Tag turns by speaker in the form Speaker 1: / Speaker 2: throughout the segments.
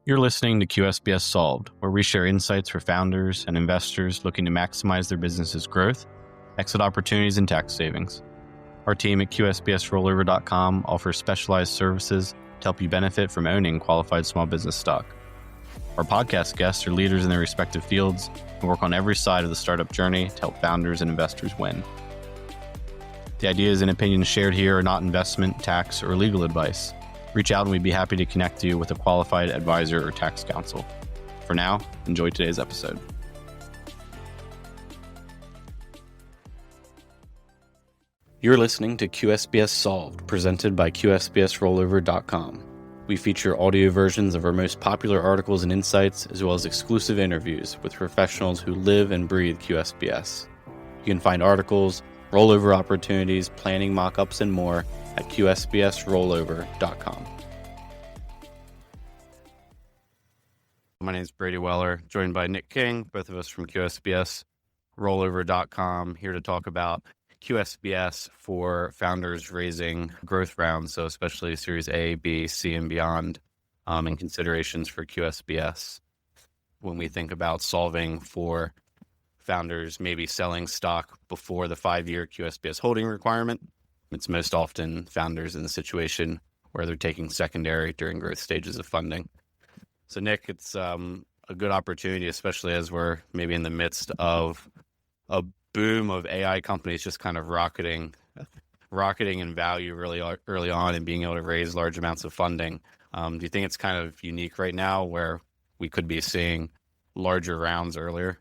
Speaker 1: You're listening to QSBS Solved, where we share insights for founders and investors looking to maximize their business's growth, exit opportunities, and tax savings. Our team at QSBSrollover.com offers specialized services to help you benefit from owning qualified small business stock. Our podcast guests are leaders in their respective fields and work on every side of the startup journey to help founders and investors win. The ideas and opinions shared here are not investment, tax, or legal advice. Reach out and we'd be happy to connect you with a qualified advisor or tax counsel. For now, enjoy today's episode. You're listening to QSBS Solved, presented by QSBSrollover.com. We feature audio versions of our most popular articles and insights, as well as exclusive interviews with professionals who live and breathe QSBS. You can find articles, rollover opportunities, planning mock-ups, and more at QSBSrollover.com. My name is Brady Weller, joined by Nick King, both of us from QSBSrollover.com, here to talk about QSBS for founders raising growth rounds, so especially Series A, B, C, and beyond, and considerations for QSBS. When we think about solving for founders maybe selling stock before the 5-year QSBS holding requirement, it's most often founders in the situation where they're taking secondary during growth stages of funding. So Nick, it's a good opportunity, especially as we're maybe in the midst of a boom of AI companies just kind of rocketing in value really early on and being able to raise large amounts of funding. Do you think it's kind of unique right now where we could be seeing larger rounds earlier?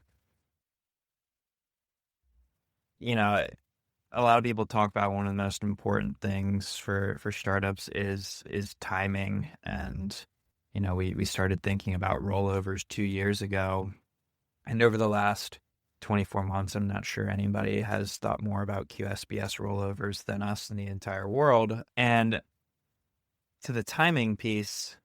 Speaker 2: You know, a lot of people talk about one of the most important things for startups is timing. And, you know, we started thinking about rollovers 2 years ago. And over the last 24 months, I'm not sure anybody has thought more about QSBS rollovers than us in the entire world. And to the timing piece,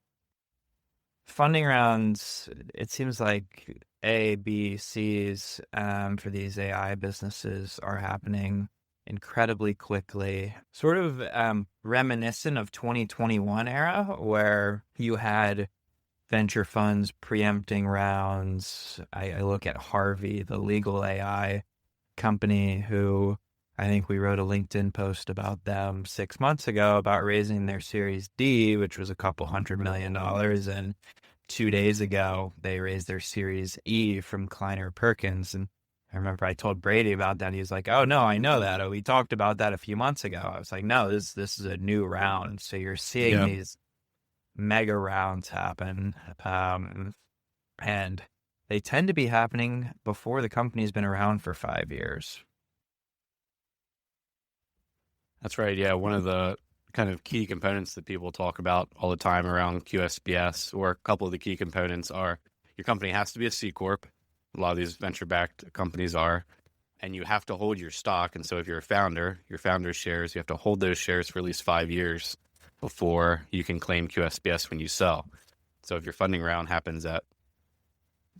Speaker 2: funding rounds, it seems like A, B, C's for these AI businesses are happening incredibly quickly, sort of reminiscent of 2021 era where you had venture funds preempting rounds. I look at Harvey, the legal AI company, who I think we wrote a LinkedIn post about them 6 months ago about raising their Series D, which was $200 million. And 2 days ago, they raised their Series E from Kleiner Perkins. And I remember I told Brady about that. He was like, "Oh no, I know that. Oh, we talked about that a few months ago." I was like, "No, this is a new round." So you're seeing these mega rounds happen, and they tend to be happening before the company's been around for 5 years.
Speaker 1: That's right. Yeah, one of the kind of key components that people talk about all the time around QSBS, or a couple of the key components, are your company has to be a C Corp. A lot of these venture-backed companies are, and you have to hold your stock. And so if you're a founder, your founder's shares, you have to hold those shares for at least 5 years before you can claim QSBS when you sell. So if your funding round happens at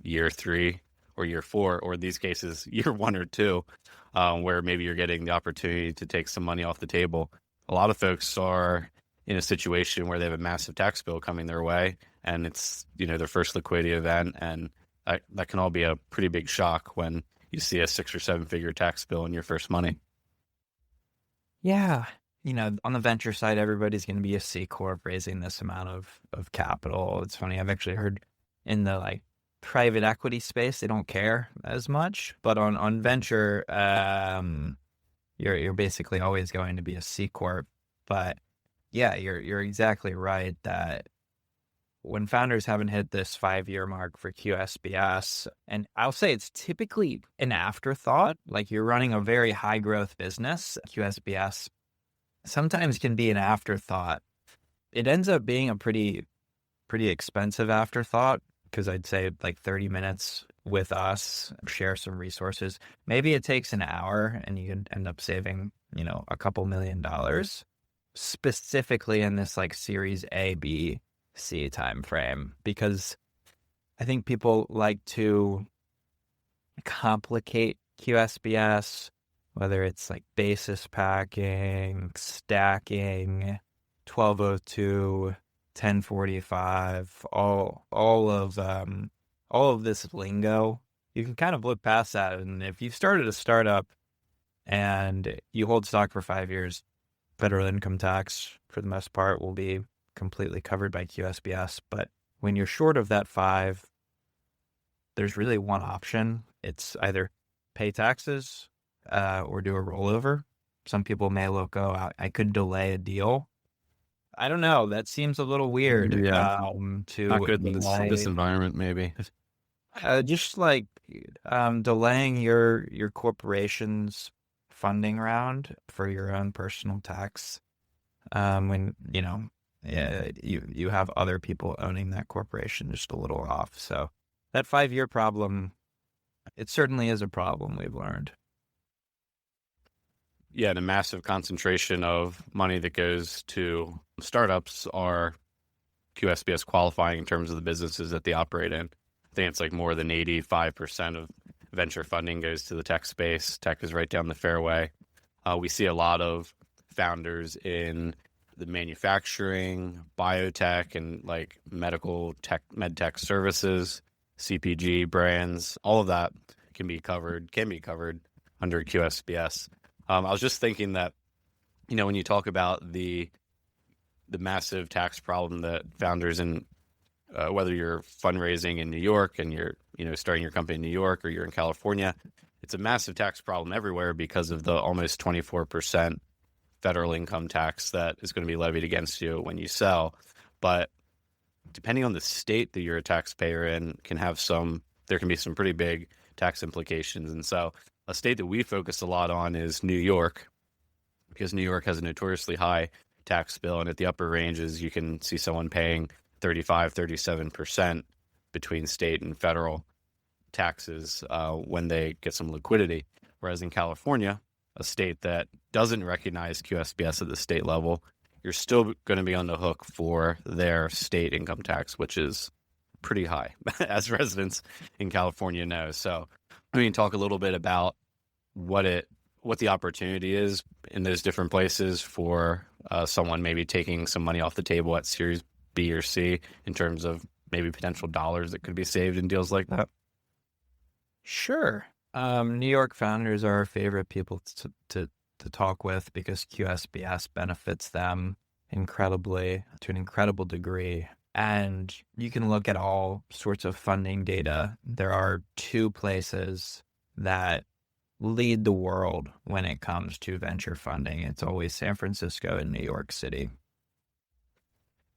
Speaker 1: year 3 or year 4, or in these cases, year 1 or 2, where maybe you're getting the opportunity to take some money off the table, a lot of folks are in a situation where they have a massive tax bill coming their way, and it's, you know, their first liquidity event, and that can all be a pretty big shock when you see a 6 or 7 figure tax bill in your first money.
Speaker 2: Yeah. You know, on the venture side, everybody's going to be a C Corp raising this amount of capital. It's funny. I've actually heard in the private equity space, they don't care as much, but on venture, you're basically always going to be a C Corp. But yeah, you're exactly right that when founders haven't hit this 5-year mark for QSBS, and I'll say it's typically an afterthought, like you're running a very high growth business, QSBS sometimes can be an afterthought. It ends up being a pretty expensive afterthought, because I'd say 30 minutes with us, share some resources. Maybe it takes an hour and you can end up saving, a couple $1 million, specifically in this Series A, B, C time frame, because I think people like to complicate QSBS, whether it's basis packing, stacking, 1202, 1045, all of this lingo, you can kind of look past that. And if you've started a startup and you hold stock for 5 years, federal income tax, for the most part, will be completely covered by QSBS. But when you're short of that 5, there's really one option. It's either pay taxes or do a rollover. Some people may look, oh, I could delay a deal. I don't know. That seems a little weird
Speaker 1: Yeah,
Speaker 2: to
Speaker 1: not good in this
Speaker 2: delay.
Speaker 1: environment, maybe.
Speaker 2: Just like delaying your corporation's funding round for your own personal tax, when you have other people owning that corporation, just a little off. So that 5-year problem, it certainly is a problem, we've learned.
Speaker 1: Yeah, the massive concentration of money that goes to startups are QSBS qualifying in terms of the businesses that they operate in. I think it's like more than 85% of venture funding goes to the tech space. Tech is right down the fairway. We see a lot of founders in the manufacturing, biotech, and like medical tech, med tech services, CPG brands. All of that can be covered under QSBS. I was just thinking that, when you talk about the massive tax problem that founders in, whether you're fundraising in New York and you're, starting your company in New York or you're in California, it's a massive tax problem everywhere because of the almost 24% federal income tax that is going to be levied against you when you sell. But depending on the state that you're a taxpayer in, there can be some pretty big tax implications. And so a state that we focus a lot on is New York, because New York has a notoriously high tax bill, and at the upper ranges, you can see someone paying 35, 37% between state and federal taxes when they get some liquidity. Whereas in California, a state that doesn't recognize QSBS at the state level, you're still going to be on the hook for their state income tax, which is pretty high, as residents in California know. So talk a little bit about what the opportunity is in those different places for someone maybe taking some money off the table at Series B or C in terms of maybe potential dollars that could be saved in deals like that.
Speaker 2: Sure. New York founders are our favorite people to talk with because QSBS benefits them to an incredible degree. And you can look at all sorts of funding data. There are 2 places that lead the world when it comes to venture funding. It's always San Francisco and New York City.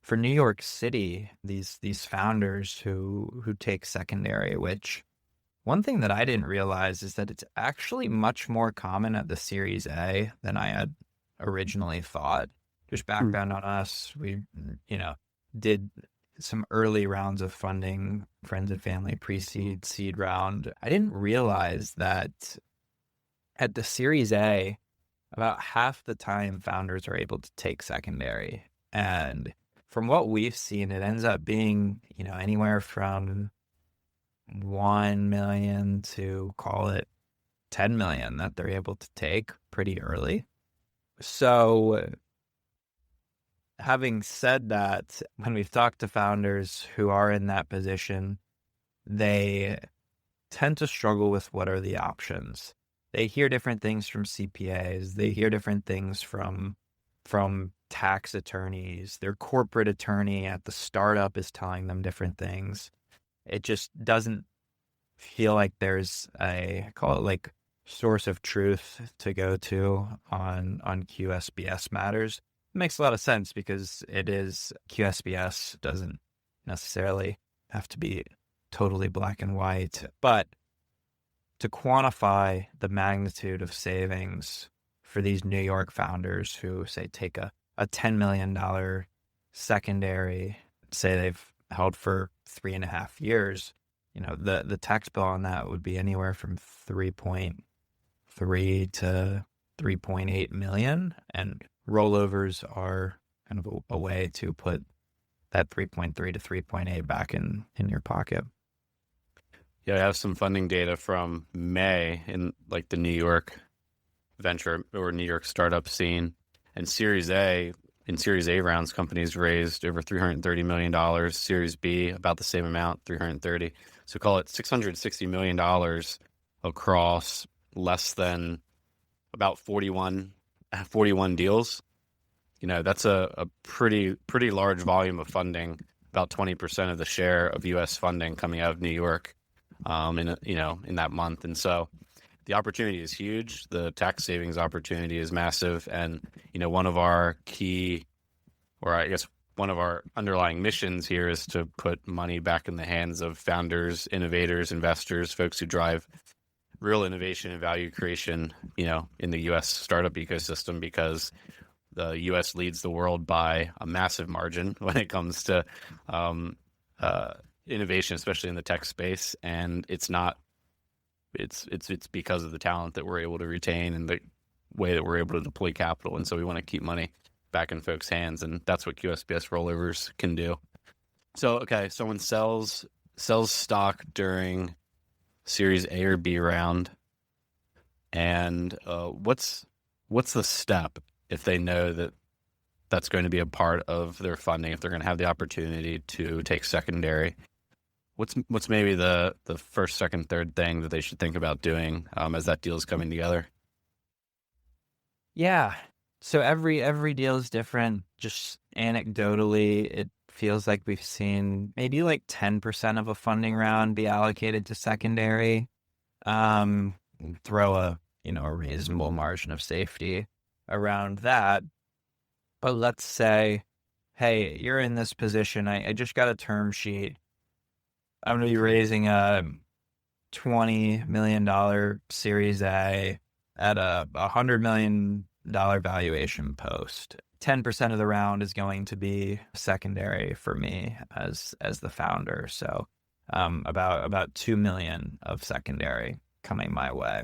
Speaker 2: For New York City, these founders who take secondary, which one thing that I didn't realize is that it's actually much more common at the Series A than I had originally thought. Just background on us, we did some early rounds of funding, friends and family, pre-seed, seed round. I didn't realize that at the Series A, about half the time founders are able to take secondary. And from what we've seen, it ends up being, anywhere from 1 million to call it 10 million that they're able to take pretty early. So having said that, when we've talked to founders who are in that position, they tend to struggle with what are the options. They hear different things from CPAs. They hear different things from tax attorneys. Their corporate attorney at the startup is telling them different things. It just doesn't feel like there's call it like source of truth to go to on QSBS matters. It makes a lot of sense because QSBS doesn't necessarily have to be totally black and white, but to quantify the magnitude of savings for these New York founders who say take a $10 million secondary, say they've held for 3.5 years, the tax bill on that would be anywhere from 3.3 to 3.8 million, and rollovers are kind of a way to put that 3.3 to 3.8 back in your pocket.
Speaker 1: Yeah, I have some funding data from May in like the New York venture or New York startup scene, and Series A in Series A rounds, companies raised over $330 million. Series B, about the same amount, 330. So call it $660 million across less than about 41 deals. That's a pretty large volume of funding, about 20% of the share of U.S. funding coming out of New York in that month. And so the opportunity is huge. The tax savings opportunity is massive. And, one of our key, or I guess one of our underlying missions here is to put money back in the hands of founders, innovators, investors, folks who drive real innovation and value creation, in the U.S. startup ecosystem, because the U.S. leads the world by a massive margin when it comes to innovation, especially in the tech space. And it's because of the talent that we're able to retain and the way that we're able to deploy capital. And so we want to keep money back in folks' hands, and that's what QSBS rollovers can do. So, okay, someone sells stock during Series A or B round, and what's the step if they know that that's going to be a part of their funding, if they're going to have the opportunity to take secondary? What's maybe the first, second, third thing that they should think about doing as that deal is coming together?
Speaker 2: Yeah. So every deal is different. Just anecdotally, it feels like we've seen maybe like 10% of a funding round be allocated to secondary. Throw a reasonable margin of safety around that. But let's say, hey, you're in this position. I just got a term sheet. I'm going to be raising a $20 million Series A at a $100 million valuation post. 10% of the round is going to be secondary for me as the founder. So about 2 million of secondary coming my way.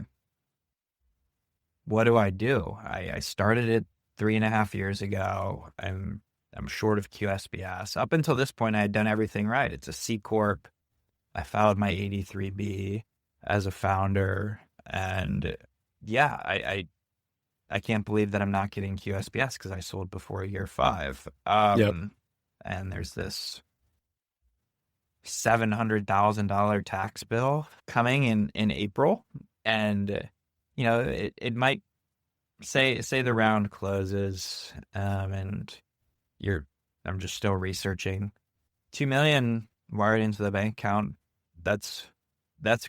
Speaker 2: What do? I started it 3.5 years ago. I'm short of QSBS. Up until this point, I had done everything right. It's a C Corp. I filed my 83B as a founder. And yeah, I can't believe that I'm not getting QSBS because I sold before year 5.
Speaker 1: Yep.
Speaker 2: And there's this $700,000 tax bill coming in April. And, it might say the round closes, and I'm just still researching. 2 million wired into the bank account. That's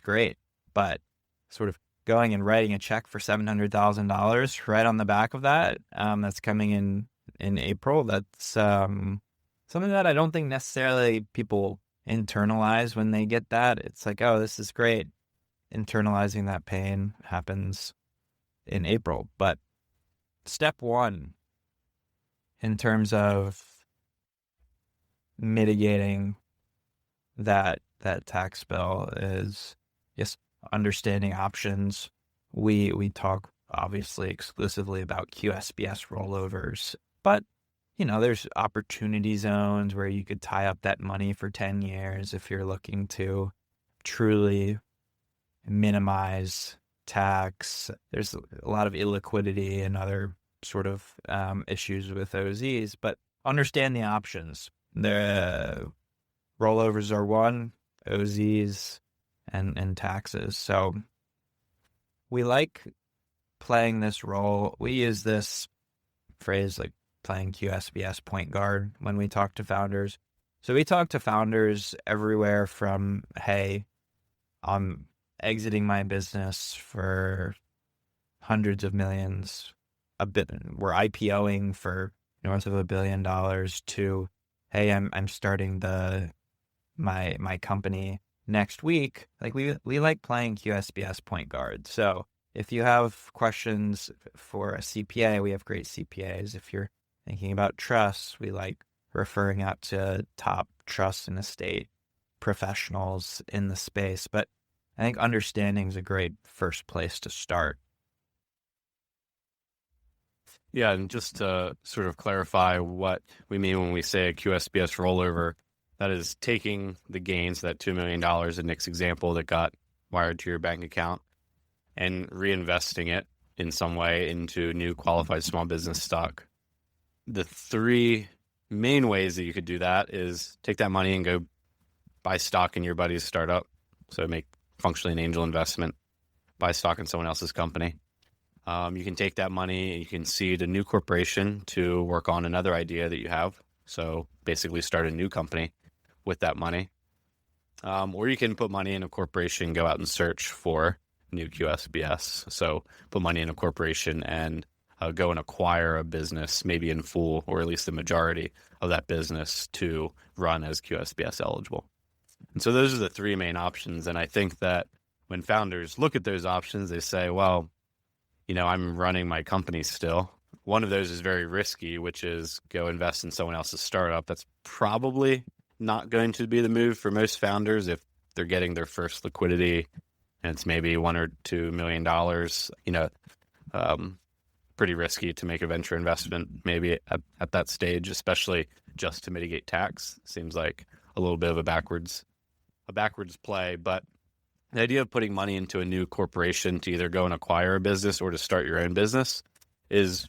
Speaker 2: great. But sort of going and writing a check for $700,000 right on the back of that, that's coming in April. That's something that I don't think necessarily people internalize when they get that. It's like, oh, this is great. Internalizing that pain happens in April. But step one in terms of mitigating that tax bill is just understanding options. We talk obviously exclusively about QSBS rollovers, but there's opportunity zones where you could tie up that money for 10 years if you're looking to truly minimize tax. There's a lot of illiquidity and other sort of issues with OZs, but understand the options. The rollovers are one, OZs and taxes. So we like playing this role. We use this phrase like playing QSBS point guard when we talk to founders. So we talk to founders everywhere from, hey, I'm exiting my business for hundreds of millions, we're IPOing for north of $1 billion, to, hey, I'm starting my company next week. Like we like playing QSBS point guard. So if you have questions for a CPA, we have great CPAs. If you're thinking about trusts, we like referring out to top trust and estate professionals in the space. But I think understanding is a great first place to start.
Speaker 1: Yeah, and just to sort of clarify what we mean when we say a QSBS rollover, that is taking the gains, that $2 million in Nick's example that got wired to your bank account, and reinvesting it in some way into new qualified small business stock. the three main ways that you could do that is take that money and go buy stock in your buddy's startup. So make functionally an angel investment, buy stock in someone else's company. You can take that money and you can seed a new corporation to work on another idea that you have. So basically start a new company with that money. Or you can put money in a corporation, go out and search for new QSBS. So put money in a corporation and go and acquire a business, maybe in full, or at least the majority of that business to run as QSBS eligible. And so those are the three main options. And I think that when founders look at those options, they say, well, I'm running my company still. One of those is very risky, which is go invest in someone else's startup. That's probably not going to be the move for most founders if they're getting their first liquidity and it's maybe $1 or $2 million. Pretty risky to make a venture investment maybe at that stage, especially just to mitigate tax. Seems like a little bit of a backwards play. But the idea of putting money into a new corporation to either go and acquire a business or to start your own business is,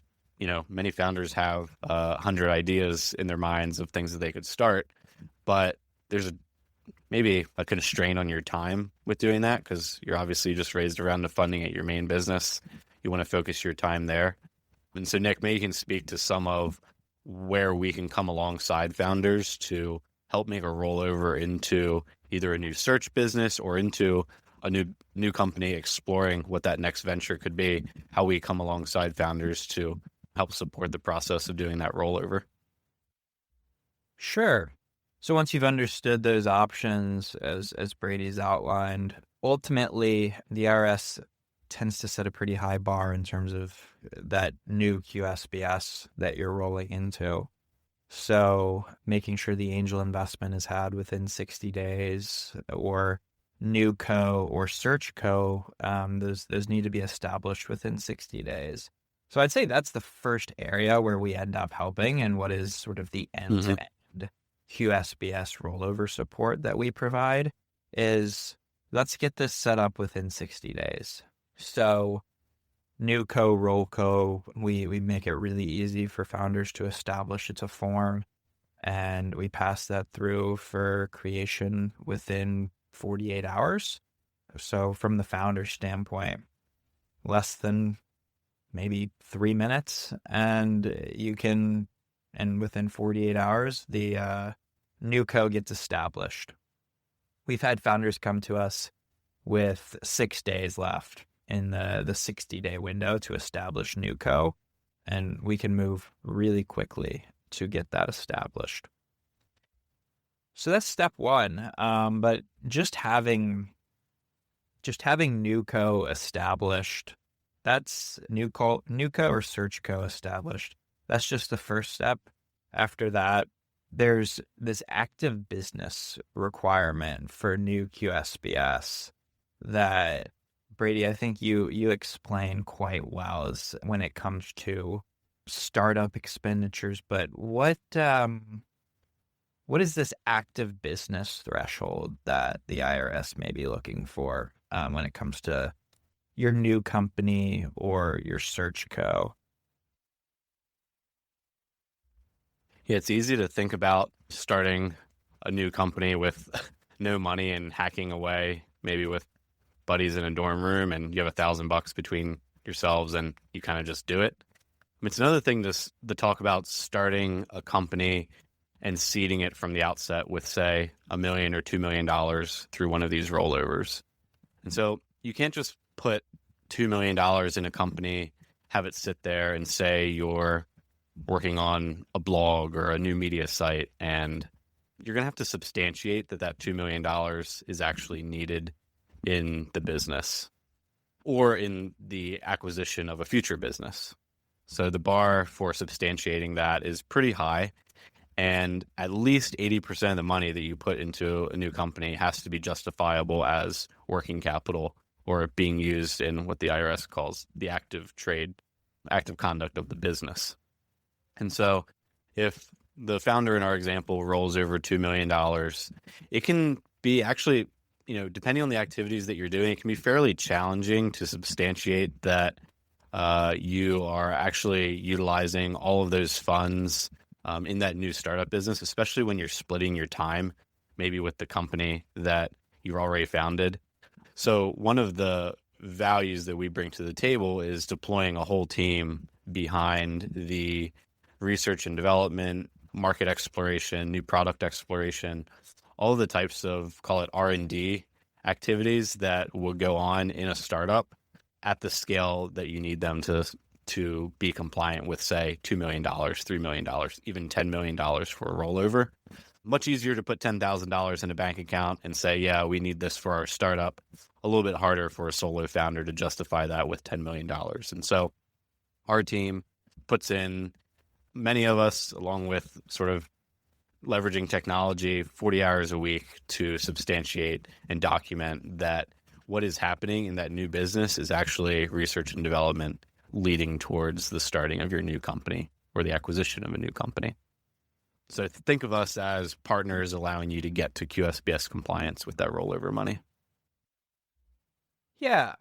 Speaker 1: many founders have 100 ideas in their minds of things that they could start, but there's maybe a constraint on your time with doing that because you're obviously just raised around the funding at your main business. You want to focus your time there. And so, Nick, maybe you can speak to some of where we can come alongside founders to help make a rollover into either a new search business or into a new company, exploring what that next venture could be, how we come alongside founders to help support the process of doing that rollover.
Speaker 2: Sure. So once you've understood those options, as Brady's outlined, ultimately the IRS tends to set a pretty high bar in terms of that new QSBS that you're rolling into. So making sure the angel investment is had within 60 days, or new co or search co, those need to be established within 60 days. So I'd say that's the first area where we end up helping, and what is sort of the end-to-end QSBS rollover support that we provide is, let's get this set up within 60 days. So new co, roll co, we make it really easy for founders to establish. It's a form, and we pass that through for creation within 48 hours. So from the founder's standpoint, less than maybe 3 minutes, and within 48 hours, the new co gets established. We've had founders come to us with 6 days left in the 60-day window to establish new co, and we can move really quickly to get that established. So that's step one. But just having new co established, that's new co or search co established. That's just the first step. After that, there's this active business requirement for new QSBS that, Brady, I think you explain quite well as when it comes to startup expenditures. But what is this active business threshold that the IRS may be looking for when it comes to your new company or your search co?
Speaker 1: Yeah, it's easy to think about starting a new company with no money and hacking away, maybe with buddies in a dorm room, and you have $1,000 between yourselves and you kind of just do it. It's another thing to talk about starting a company and seeding it from the outset with, say, $1 million or $2 million through one of these rollovers. And so you can't just put $2 million in a company, have it sit there, and say you're working on a blog or a new media site, and you're going to have to substantiate that $2 million is actually needed in the business or in the acquisition of a future business. So the bar for substantiating that is pretty high, and at least 80% of the money that you put into a new company has to be justifiable as working capital or being used in what the IRS calls the active conduct of the business. And so if the founder in our example rolls over $2 million, it can be actually, depending on the activities that you're doing, it can be fairly challenging to substantiate that you are actually utilizing all of those funds in that new startup business, especially when you're splitting your time, maybe with the company that you've already founded. So one of the values that we bring to the table is deploying a whole team behind the research and development, market exploration, new product exploration, all of the types of, call it R&D activities that will go on in a startup at the scale that you need them to be compliant with, say, $2 million, $3 million, even $10 million for a rollover. Much easier to put $10,000 in a bank account and say, yeah, we need this for our startup. A little bit harder for a solo founder to justify that with $10 million. And so our team puts in, many of us, along with sort of leveraging technology, 40 hours a week to substantiate and document that what is happening in that new business is actually research and development leading towards the starting of your new company or the acquisition of a new company. So think of us as partners allowing you to get to QSBS compliance with that rollover money.
Speaker 2: Yeah.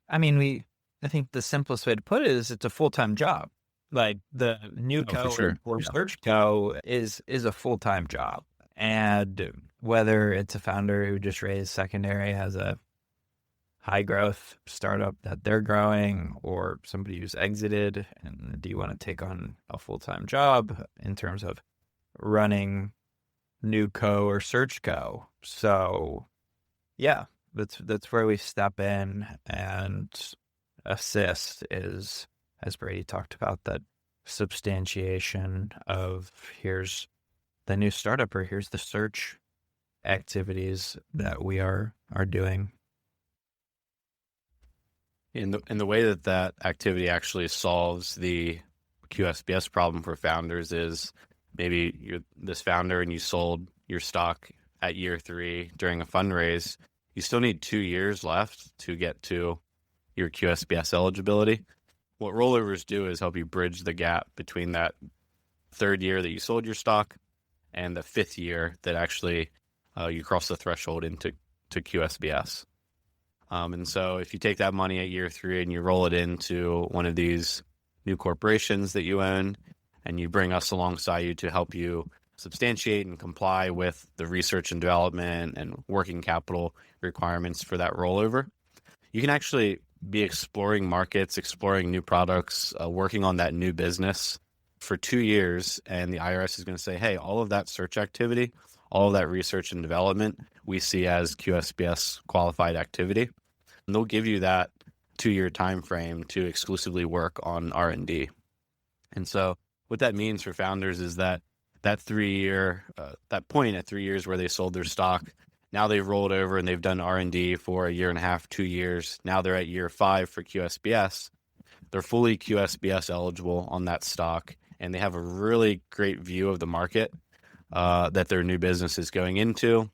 Speaker 2: I mean, I think the simplest way to put it is it's a full-time job. Like the new
Speaker 1: for sure.
Speaker 2: or search co is a full-time job. And whether it's a founder who just raised secondary, has a high growth startup that they're growing, or somebody who's exited, and do you want to take on a full-time job in terms of running new co or search co? So yeah, that's where we step in and assist, is, as Brady talked about, that substantiation of here's the new startup or here's the search activities that we are doing.
Speaker 1: In the way that activity actually solves the QSBS problem for founders is maybe you're this founder and you sold your stock at year 3 during a fundraise. You still need 2 years left to get to your QSBS eligibility. What rollovers do is help you bridge the gap between that 3rd year that you sold your stock and the 5th year that actually you cross the threshold into QSBS. And so if you take that money at year 3 and you roll it into one of these new corporations that you own, and you bring us alongside you to help you substantiate and comply with the research and development and working capital requirements for that rollover, you can actually be exploring markets, exploring new products, working on that new business for 2 years. And the IRS is going to say, hey, all of that search activity, all of that research and development, we see as QSBS qualified activity. And they'll give you that 2-year time frame to exclusively work on R&D. And so what that means for founders is that 3-year, that point at 3 years where they sold their stock, now they've rolled over and they've done R&D for 1.5 years, 2 years. Now they're at year 5 for QSBS. They're fully QSBS eligible on that stock, and they have a really great view of the market that their new business is going into.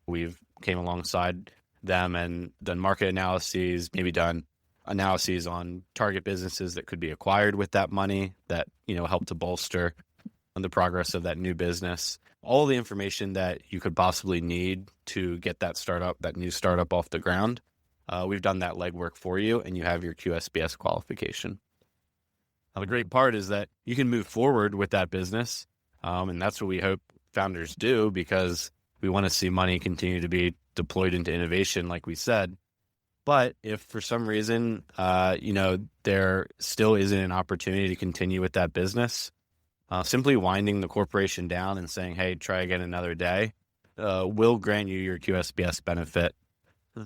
Speaker 1: We've came alongside them and done market analyses, maybe done analyses on target businesses that could be acquired with that money that, help to bolster the progress of that new business. All the information that you could possibly need to get that new startup off the ground. We've done that legwork for you, and you have your QSBS qualification. Now, the great part is that you can move forward with that business, and that's what we hope founders do, because we want to see money continue to be deployed into innovation, like we said. But if for some reason, there still isn't an opportunity to continue with that business, simply winding the corporation down and saying, hey, try again another day, will grant you your QSBS benefit,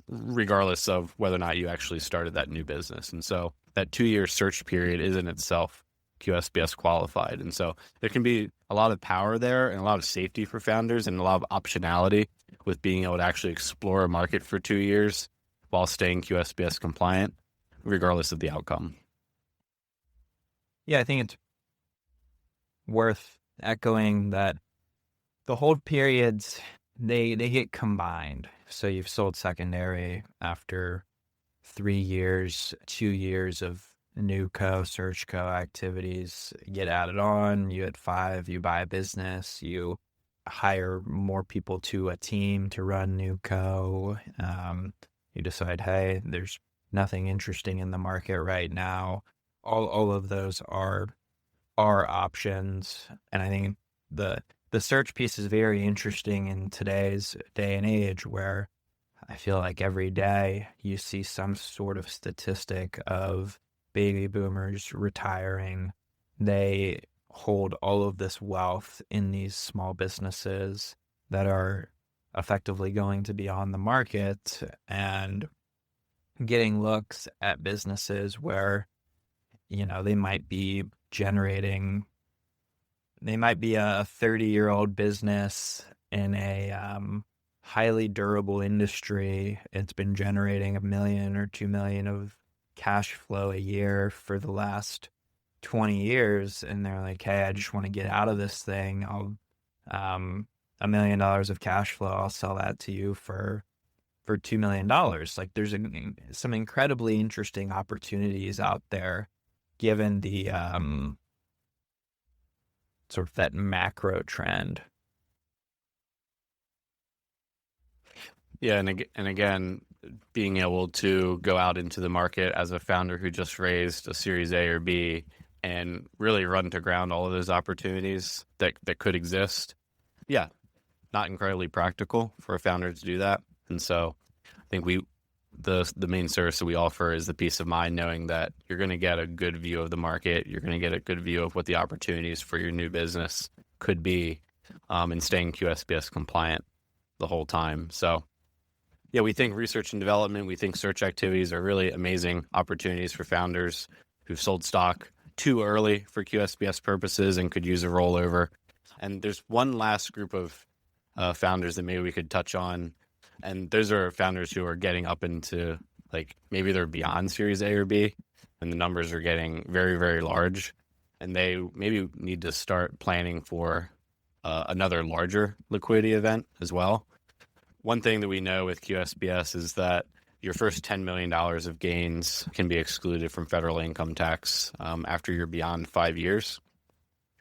Speaker 1: regardless of whether or not you actually started that new business. And so that 2-year search period is in itself QSBS qualified. And so there can be a lot of power there and a lot of safety for founders and a lot of optionality with being able to actually explore a market for 2 years while staying QSBS compliant, regardless of the outcome.
Speaker 2: Yeah, I think it's worth echoing that the hold periods, they get combined. So you've sold secondary after 3 years, 2 years of new search co activities get added on. You at 5, you buy a business, you hire more people to a team to run new co. You decide, hey, there's nothing interesting in the market right now. all of those are options. And I think the search piece is very interesting in today's day and age, where I feel like every day you see some sort of statistic of baby boomers retiring. They hold all of this wealth in these small businesses that are effectively going to be on the market, and getting looks at businesses where, they might be a 30-year-old business in a highly durable industry. It's been generating $1 million or $2 million of cash flow a year for the last 20 years. And they're like, hey, I just want to get out of this thing. I'll, $1 million of cash flow, I'll sell that to you for $2 million. Like, there's some incredibly interesting opportunities out there, given the sort of that macro trend.
Speaker 1: Yeah, and again, being able to go out into the market as a founder who just raised a Series A or B and really run to ground all of those opportunities that could exist. Yeah, not incredibly practical for a founder to do that. And so I think the main service that we offer is the peace of mind, knowing that you're going to get a good view of the market. You're going to get a good view of what the opportunities for your new business could be, and staying QSBS compliant the whole time. So yeah, we think research and development, we think search activities are really amazing opportunities for founders who've sold stock too early for QSBS purposes and could use a rollover. And there's one last group of founders that maybe we could touch on. And those are founders who are getting up into, like, maybe they're beyond Series A or B and the numbers are getting very, very large. And they maybe need to start planning for another larger liquidity event as well. One thing that we know with QSBS is that your first $10 million of gains can be excluded from federal income tax after you're beyond 5 years.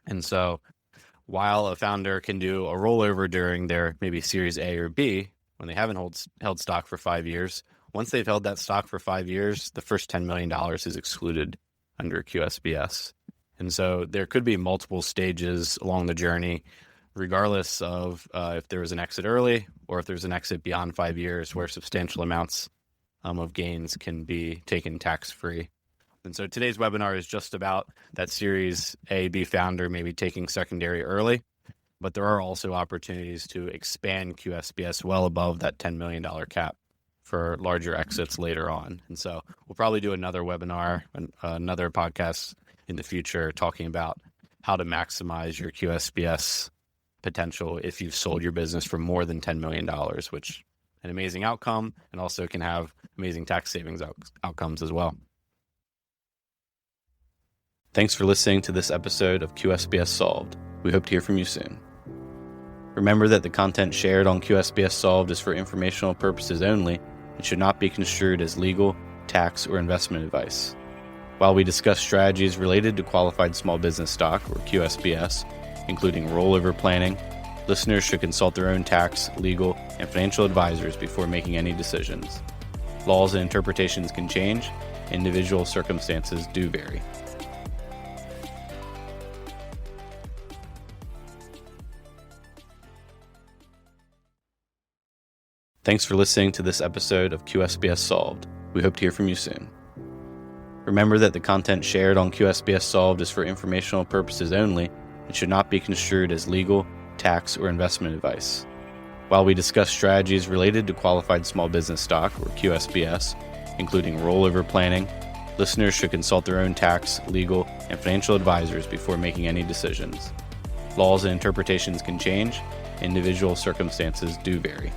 Speaker 1: And so while a founder can do a rollover during their maybe Series A or B, when they haven't held stock for 5 years, once they've held that stock for 5 years, the first $10 million is excluded under QSBS. And so there could be multiple stages along the journey, regardless of if there was an exit early or if there's an exit beyond 5 years, where substantial amounts of gains can be taken tax-free. And so today's webinar is just about that Series A, B founder maybe taking secondary early, but there are also opportunities to expand QSBS well above that $10 million cap for larger exits later on. And so we'll probably do another webinar and another podcast in the future talking about how to maximize your QSBS potential if you've sold your business for more than $10 million, which an amazing outcome, and also can have amazing tax savings outcomes as well. Thanks for listening to this episode of QSBS Solved. We hope to hear from you soon. Remember that the content shared on QSBS Solved is for informational purposes only and should not be construed as legal, tax, or investment advice. While we discuss strategies related to qualified small business stock, or QSBS, including rollover planning, listeners should consult their own tax, legal, and financial advisors before making any decisions. Laws and interpretations can change. Individual circumstances do vary. Thanks for listening to this episode of QSBS Solved. We hope to hear from you soon. Remember that the content shared on QSBS Solved is for informational purposes only and should not be construed as legal, tax, or investment advice. While we discuss strategies related to qualified small business stock, or QSBS, including rollover planning, listeners should consult their own tax, legal, and financial advisors before making any decisions. Laws and interpretations can change. Individual circumstances do vary.